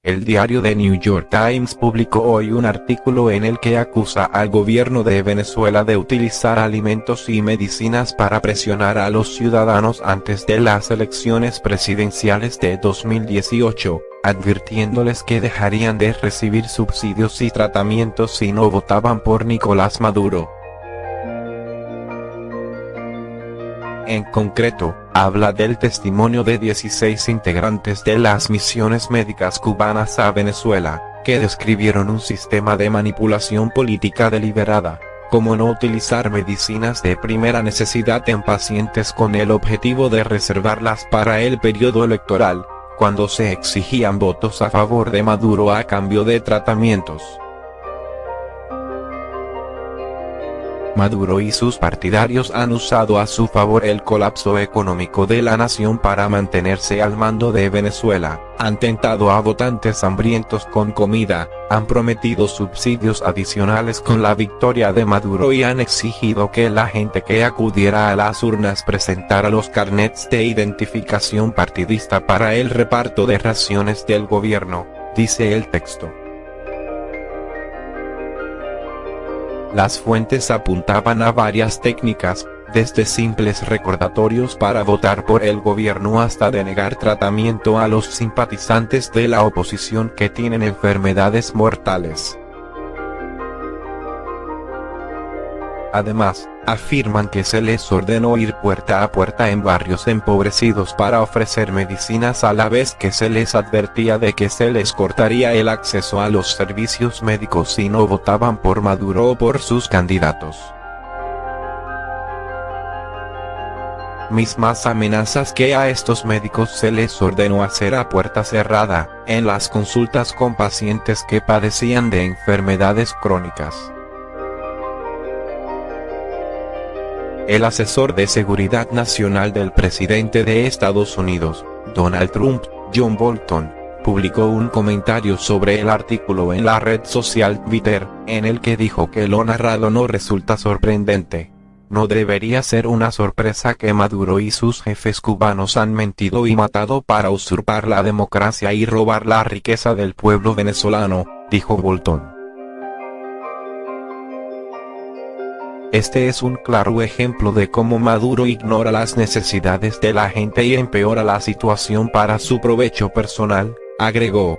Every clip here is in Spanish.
El diario The New York Times publicó hoy un artículo en el que acusa al gobierno de Venezuela de utilizar alimentos y medicinas para presionar a los ciudadanos antes de las elecciones presidenciales de 2018, advirtiéndoles que dejarían de recibir subsidios y tratamientos si no votaban por Nicolás Maduro. En concreto, habla del testimonio de 16 integrantes de las misiones médicas cubanas a Venezuela, que describieron un sistema de manipulación política deliberada, como no utilizar medicinas de primera necesidad en pacientes con el objetivo de reservarlas para el periodo electoral, cuando se exigían votos a favor de Maduro a cambio de tratamientos. Maduro y sus partidarios han usado a su favor el colapso económico de la nación para mantenerse al mando de Venezuela, han tentado a votantes hambrientos con comida, han prometido subsidios adicionales con la victoria de Maduro y han exigido que la gente que acudiera a las urnas presentara los carnets de identificación partidista para el reparto de raciones del gobierno, dice el texto. Las fuentes apuntaban a varias técnicas, desde simples recordatorios para votar por el gobierno hasta denegar tratamiento a los simpatizantes de la oposición que tienen enfermedades mortales. Además, afirman que se les ordenó ir puerta a puerta en barrios empobrecidos para ofrecer medicinas a la vez que se les advertía de que se les cortaría el acceso a los servicios médicos si no votaban por Maduro o por sus candidatos. Mismas amenazas que a estos médicos se les ordenó hacer a puerta cerrada, en las consultas con pacientes que padecían de enfermedades crónicas. El asesor de seguridad nacional del presidente de Estados Unidos, Donald Trump, John Bolton, publicó un comentario sobre el artículo en la red social Twitter, en el que dijo que lo narrado no resulta sorprendente. No debería ser una sorpresa que Maduro y sus jefes cubanos han mentido y matado para usurpar la democracia y robar la riqueza del pueblo venezolano, dijo Bolton. Este es un claro ejemplo de cómo Maduro ignora las necesidades de la gente y empeora la situación para su provecho personal, agregó.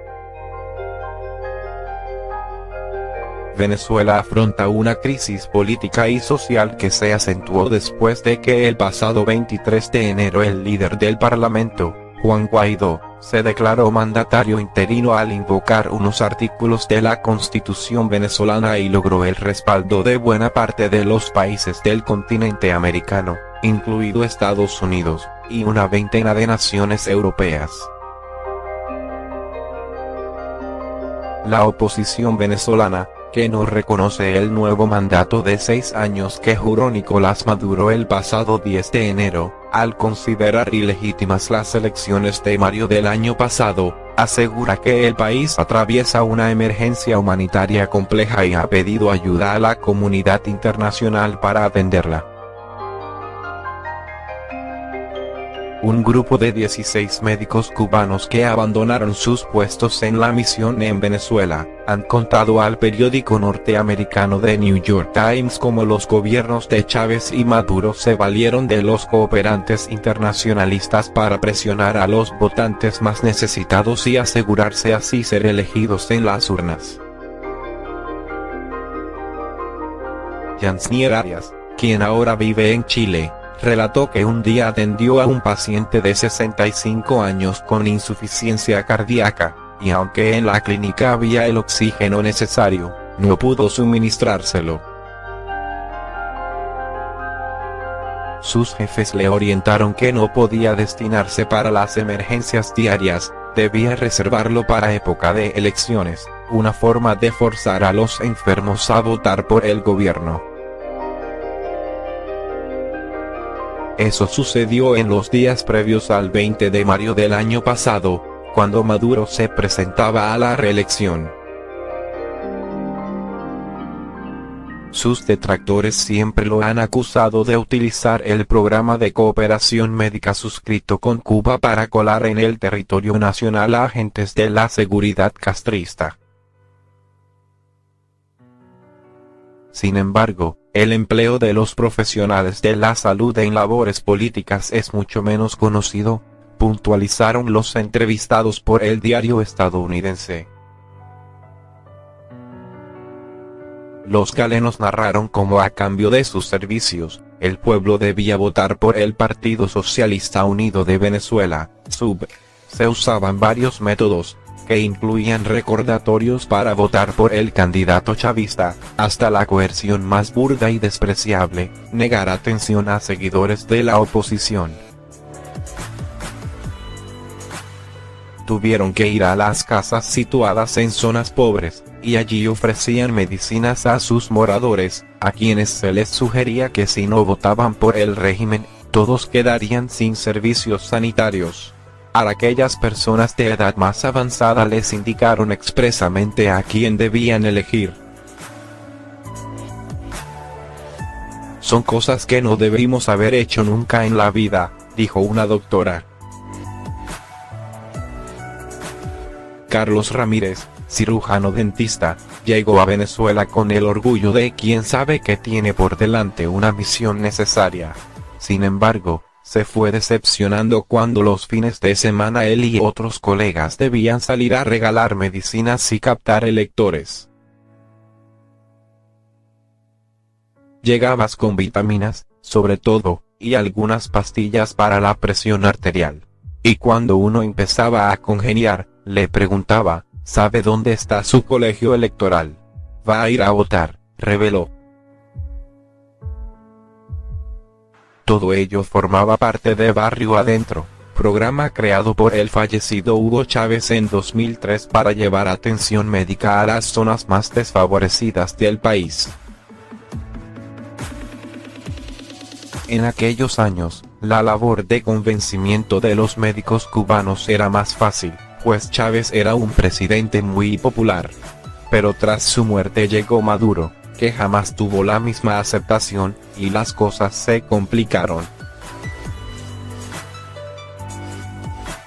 Venezuela afronta una crisis política y social que se acentuó después de que el pasado 23 de enero el líder del Parlamento, Juan Guaidó, se declaró mandatario interino al invocar unos artículos de la Constitución venezolana y logró el respaldo de buena parte de los países del continente americano, incluido Estados Unidos, y una veintena de naciones europeas. La oposición venezolana, que no reconoce el nuevo mandato de 6 años que juró Nicolás Maduro el pasado 10 de enero, al considerar ilegítimas las elecciones de mayo del año pasado, asegura que el país atraviesa una emergencia humanitaria compleja y ha pedido ayuda a la comunidad internacional para atenderla. Un grupo de 16 médicos cubanos que abandonaron sus puestos en la misión en Venezuela, han contado al periódico norteamericano The New York Times cómo los gobiernos de Chávez y Maduro se valieron de los cooperantes internacionalistas para presionar a los votantes más necesitados y asegurarse así ser elegidos en las urnas. Yansnier Arias, quien ahora vive en Chile, relató que un día atendió a un paciente de 65 años con insuficiencia cardíaca, y aunque en la clínica había el oxígeno necesario, no pudo suministrárselo. Sus jefes le orientaron que no podía destinarse para las emergencias diarias, debía reservarlo para época de elecciones, una forma de forzar a los enfermos a votar por el gobierno. Eso sucedió en los días previos al 20 de mayo del año pasado, cuando Maduro se presentaba a la reelección. Sus detractores siempre lo han acusado de utilizar el programa de cooperación médica suscrito con Cuba para colar en el territorio nacional a agentes de la seguridad castrista. Sin embargo, el empleo de los profesionales de la salud en labores políticas es mucho menos conocido, puntualizaron los entrevistados por el diario estadounidense. Los galenos narraron cómo a cambio de sus servicios, el pueblo debía votar por el Partido Socialista Unido de Venezuela, SUV. Se usaban varios métodos, que incluían recordatorios para votar por el candidato chavista, hasta la coerción más burda y despreciable, negar atención a seguidores de la oposición. Tuvieron que ir a las casas situadas en zonas pobres, y allí ofrecían medicinas a sus moradores, a quienes se les sugería que si no votaban por el régimen, todos quedarían sin servicios sanitarios. A aquellas personas de edad más avanzada les indicaron expresamente a quién debían elegir. Son cosas que no debimos haber hecho nunca en la vida, dijo una doctora. Carlos Ramírez, cirujano dentista, llegó a Venezuela con el orgullo de quien sabe que tiene por delante una misión necesaria. Sin embargo, se fue decepcionando cuando los fines de semana él y otros colegas debían salir a regalar medicinas y captar electores. Llegabas con vitaminas, sobre todo, y algunas pastillas para la presión arterial. Y cuando uno empezaba a congeniar, le preguntaba, ¿sabe dónde está su colegio electoral? ¿Va a ir a votar?, reveló. Todo ello formaba parte de Barrio Adentro, programa creado por el fallecido Hugo Chávez en 2003 para llevar atención médica a las zonas más desfavorecidas del país. En aquellos años, la labor de convencimiento de los médicos cubanos era más fácil, pues Chávez era un presidente muy popular. Pero tras su muerte llegó Maduro, que jamás tuvo la misma aceptación, y las cosas se complicaron.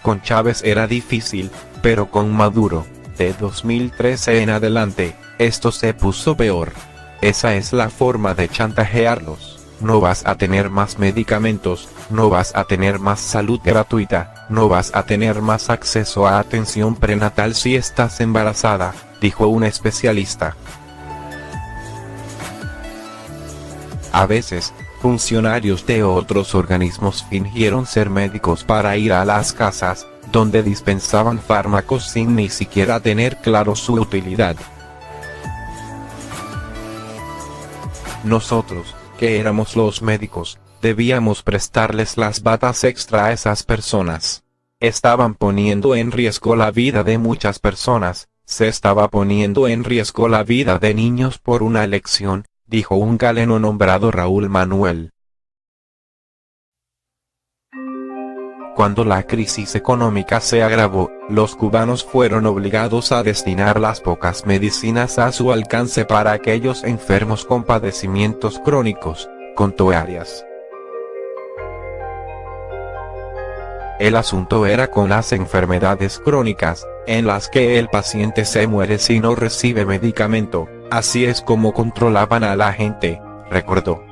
Con Chávez era difícil, pero con Maduro, de 2013 en adelante, esto se puso peor. Esa es la forma de chantajearlos. No vas a tener más medicamentos, no vas a tener más salud gratuita, no vas a tener más acceso a atención prenatal si estás embarazada, dijo un especialista. A veces, funcionarios de otros organismos fingieron ser médicos para ir a las casas, donde dispensaban fármacos sin ni siquiera tener claro su utilidad. Nosotros, que éramos los médicos, debíamos prestarles las batas extra a esas personas. Estaban poniendo en riesgo la vida de muchas personas, se estaba poniendo en riesgo la vida de niños por una elección, dijo un galeno nombrado Raúl Manuel. Cuando la crisis económica se agravó, los cubanos fueron obligados a destinar las pocas medicinas a su alcance para aquellos enfermos con padecimientos crónicos, contó Arias. El asunto era con las enfermedades crónicas, en las que el paciente se muere si no recibe medicamento, así es como controlaban a la gente, recordó.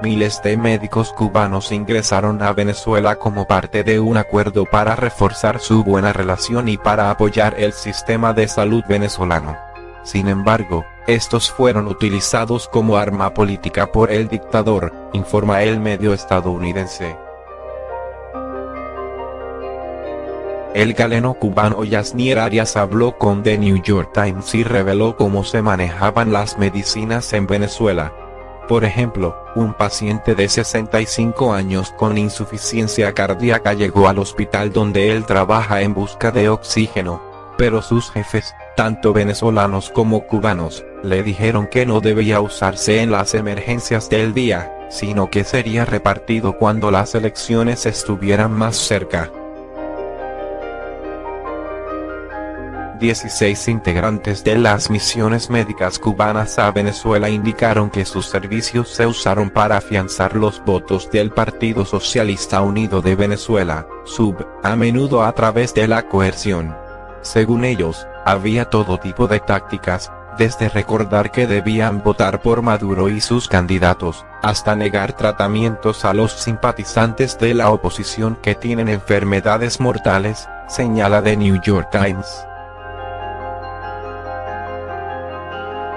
Miles de médicos cubanos ingresaron a Venezuela como parte de un acuerdo para reforzar su buena relación y para apoyar el sistema de salud venezolano. Sin embargo, estos fueron utilizados como arma política por el dictador, informa el medio estadounidense. El galeno cubano Yasnier Arias habló con The New York Times y reveló cómo se manejaban las medicinas en Venezuela. Por ejemplo, un paciente de 65 años con insuficiencia cardíaca llegó al hospital donde él trabaja en busca de oxígeno, pero sus jefes, tanto venezolanos como cubanos, le dijeron que no debía usarse en las emergencias del día, sino que sería repartido cuando las elecciones estuvieran más cerca. 16 integrantes de las misiones médicas cubanas a Venezuela indicaron que sus servicios se usaron para afianzar los votos del Partido Socialista Unido de Venezuela, SUV, a menudo a través de la coerción. Según ellos, había todo tipo de tácticas, desde recordar que debían votar por Maduro y sus candidatos, hasta negar tratamientos a los simpatizantes de la oposición que tienen enfermedades mortales, señala The New York Times.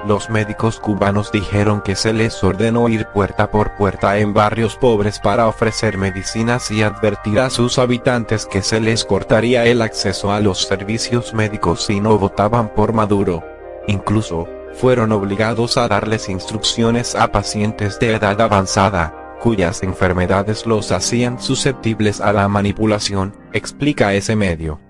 Los médicos cubanos dijeron que se les ordenó ir puerta por puerta en barrios pobres para ofrecer medicinas y advertir a sus habitantes que se les cortaría el acceso a los servicios médicos si no votaban por Maduro. Incluso, fueron obligados a darles instrucciones a pacientes de edad avanzada, cuyas enfermedades los hacían susceptibles a la manipulación, explica ese medio.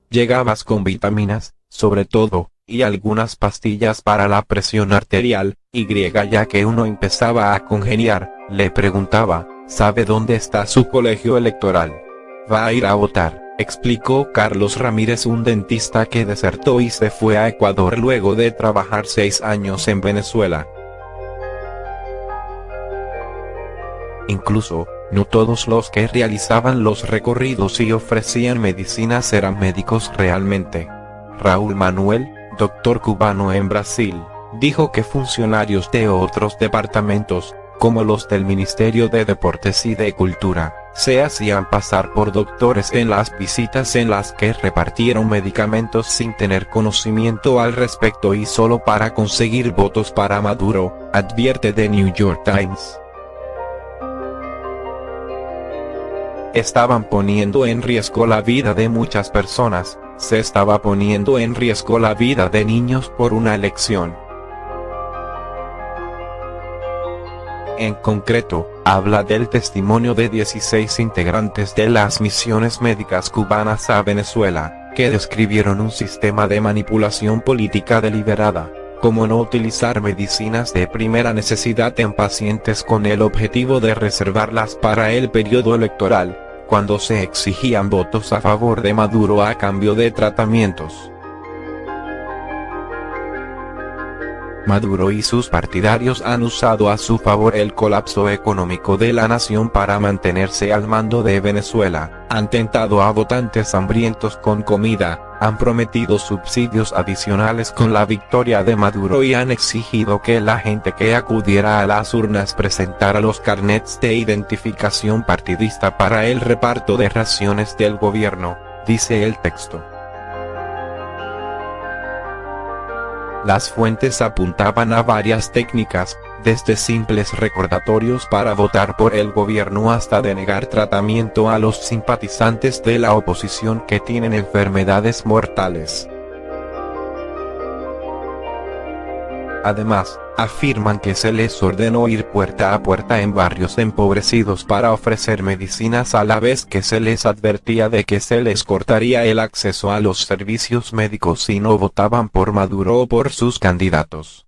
Llegabas con vitaminas, sobre todo, y algunas pastillas para la presión arterial, ya que uno empezaba a congeniar, le preguntaba, ¿sabe dónde está su colegio electoral? ¿Va a ir a votar?, explicó Carlos Ramírez, un dentista que desertó y se fue a Ecuador luego de trabajar 6 años en Venezuela. Incluso, no todos los que realizaban los recorridos y ofrecían medicinas eran médicos realmente. Raúl Manuel, doctor cubano en Brasil, dijo que funcionarios de otros departamentos, como los del Ministerio de Deportes y de Cultura, se hacían pasar por doctores en las visitas en las que repartieron medicamentos sin tener conocimiento al respecto y solo para conseguir votos para Maduro, advierte The New York Times. Estaban poniendo en riesgo la vida de muchas personas, se estaba poniendo en riesgo la vida de niños por una elección. En concreto, habla del testimonio de 16 integrantes de las misiones médicas cubanas a Venezuela, que describieron un sistema de manipulación política deliberada, como no utilizar medicinas de primera necesidad en pacientes con el objetivo de reservarlas para el periodo electoral, cuando se exigían votos a favor de Maduro a cambio de tratamientos. Maduro y sus partidarios han usado a su favor el colapso económico de la nación para mantenerse al mando de Venezuela, han tentado a votantes hambrientos con comida, han prometido subsidios adicionales con la victoria de Maduro y han exigido que la gente que acudiera a las urnas presentara los carnets de identificación partidista para el reparto de raciones del gobierno, dice el texto. Las fuentes apuntaban a varias técnicas, desde simples recordatorios para votar por el gobierno hasta denegar tratamiento a los simpatizantes de la oposición que tienen enfermedades mortales. Además, afirman que se les ordenó ir puerta a puerta en barrios empobrecidos para ofrecer medicinas a la vez que se les advertía de que se les cortaría el acceso a los servicios médicos si no votaban por Maduro o por sus candidatos.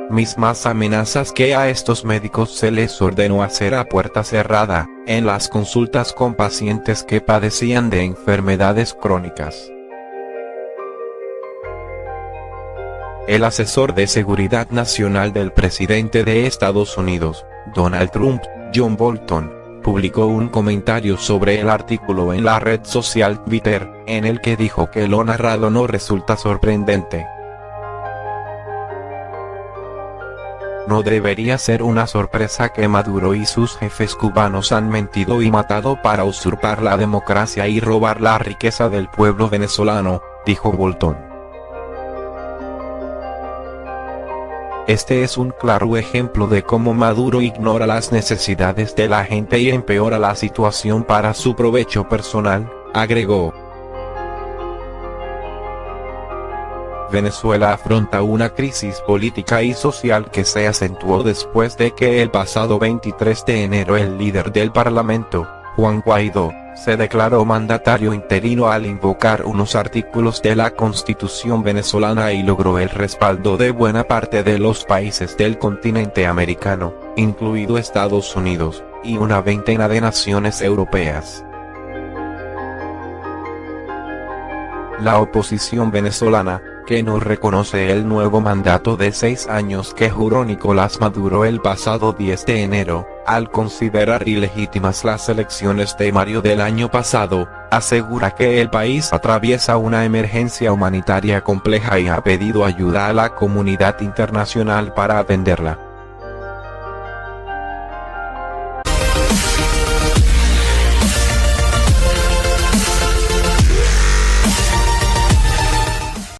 Mismas amenazas que a estos médicos se les ordenó hacer a puerta cerrada, en las consultas con pacientes que padecían de enfermedades crónicas. El asesor de seguridad nacional del presidente de Estados Unidos, Donald Trump, John Bolton, publicó un comentario sobre el artículo en la red social Twitter, en el que dijo que lo narrado no resulta sorprendente. No debería ser una sorpresa que Maduro y sus jefes cubanos han mentido y matado para usurpar la democracia y robar la riqueza del pueblo venezolano, dijo Bolton. Este es un claro ejemplo de cómo Maduro ignora las necesidades de la gente y empeora la situación para su provecho personal, agregó. Venezuela afronta una crisis política y social que se acentuó después de que el pasado 23 de enero el líder del Parlamento, Juan Guaidó, se declaró mandatario interino al invocar unos artículos de la Constitución venezolana y logró el respaldo de buena parte de los países del continente americano, incluido Estados Unidos, y una veintena de naciones europeas. La oposición venezolana, que no reconoce el nuevo mandato de 6 años que juró Nicolás Maduro el pasado 10 de enero, al considerar ilegítimas las elecciones de mayo del año pasado, asegura que el país atraviesa una emergencia humanitaria compleja y ha pedido ayuda a la comunidad internacional para atenderla.